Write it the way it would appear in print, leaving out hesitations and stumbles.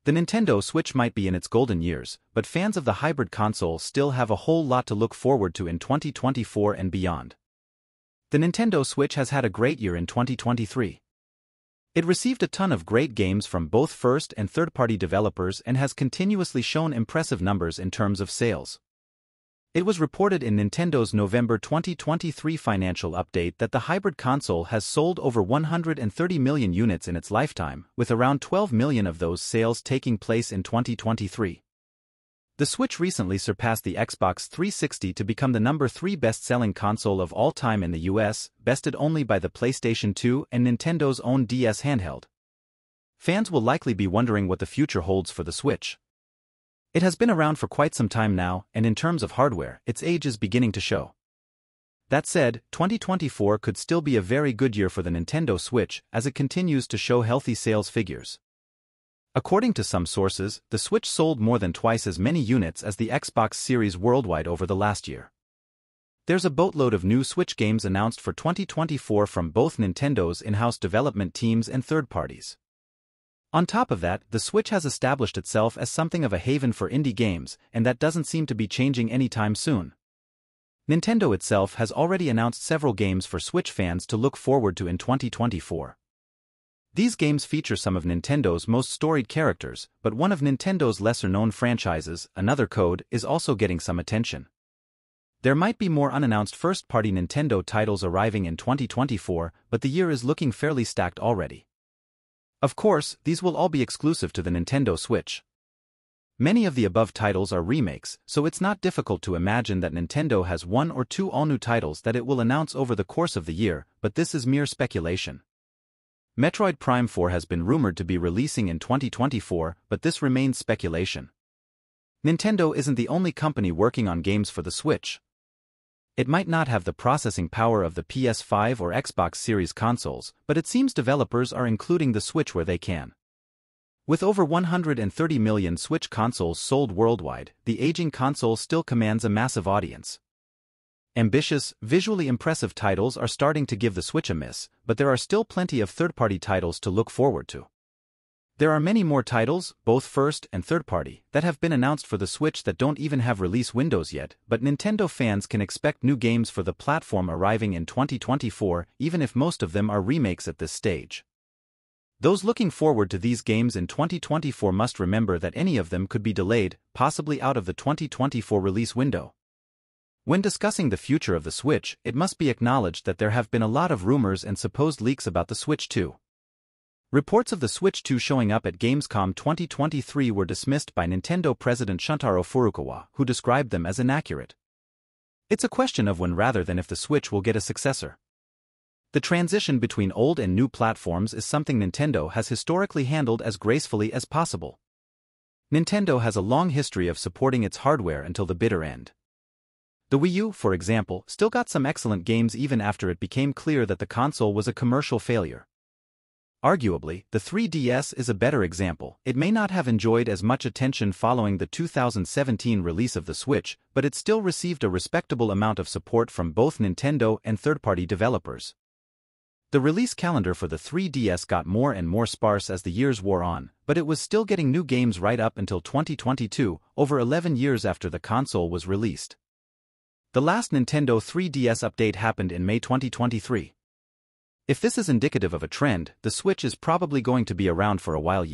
The Nintendo Switch might be in its golden years, but fans of the hybrid console still have a whole lot to look forward to in 2024 and beyond. The Nintendo Switch has had a great year in 2023. It received a ton of great games from both first- and third-party developers and has continuously shown impressive numbers in terms of sales. It was reported in Nintendo's November 2023 financial update that the hybrid console has sold over 130 million units in its lifetime, with around 12 million of those sales taking place in 2023. The Switch recently surpassed the Xbox 360 to become the number 3 best-selling console of all time in the U.S., bested only by the PlayStation 2 and Nintendo's own DS handheld. Fans will likely be wondering what the future holds for the Switch. It has been around for quite some time now, and in terms of hardware, its age is beginning to show. That said, 2024 could still be a very good year for the Nintendo Switch as it continues to show healthy sales figures. According to some sources, the Switch sold more than twice as many units as the Xbox Series worldwide over the last year. There's a boatload of new Switch games announced for 2024 from both Nintendo's in-house development teams and third parties. On top of that, the Switch has established itself as something of a haven for indie games, and that doesn't seem to be changing anytime soon. Nintendo itself has already announced several games for Switch fans to look forward to in 2024. These games feature some of Nintendo's most storied characters, but one of Nintendo's lesser-known franchises, Another Code, is also getting some attention. There might be more unannounced first-party Nintendo titles arriving in 2024, but the year is looking fairly stacked already. Of course, these will all be exclusive to the Nintendo Switch. Many of the above titles are remakes, so it's not difficult to imagine that Nintendo has one or two all-new titles that it will announce over the course of the year, but this is mere speculation. Metroid Prime 4 has been rumored to be releasing in 2024, but this remains speculation. Nintendo isn't the only company working on games for the Switch. It might not have the processing power of the PS5 or Xbox Series consoles, but it seems developers are including the Switch where they can. With over 130 million Switch consoles sold worldwide, the aging console still commands a massive audience. Ambitious, visually impressive titles are starting to give the Switch a miss, but there are still plenty of third-party titles to look forward to. There are many more titles, both first- and third-party, that have been announced for the Switch that don't even have release windows yet, but Nintendo fans can expect new games for the platform arriving in 2024, even if most of them are remakes at this stage. Those looking forward to these games in 2024 must remember that any of them could be delayed, possibly out of the 2024 release window. When discussing the future of the Switch, it must be acknowledged that there have been a lot of rumors and supposed leaks about the Switch 2. Reports of the Switch 2 showing up at Gamescom 2023 were dismissed by Nintendo president Shuntaro Furukawa, who described them as inaccurate. It's a question of when rather than if the Switch will get a successor. The transition between old and new platforms is something Nintendo has historically handled as gracefully as possible. Nintendo has a long history of supporting its hardware until the bitter end. The Wii U, for example, still got some excellent games even after it became clear that the console was a commercial failure. Arguably, the 3DS is a better example. It may not have enjoyed as much attention following the 2017 release of the Switch, but it still received a respectable amount of support from both Nintendo and third-party developers. The release calendar for the 3DS got more and more sparse as the years wore on, but it was still getting new games right up until 2022, over 11 years after the console was released. The last Nintendo 3DS update happened in May 2023. If this is indicative of a trend, the Switch is probably going to be around for a while.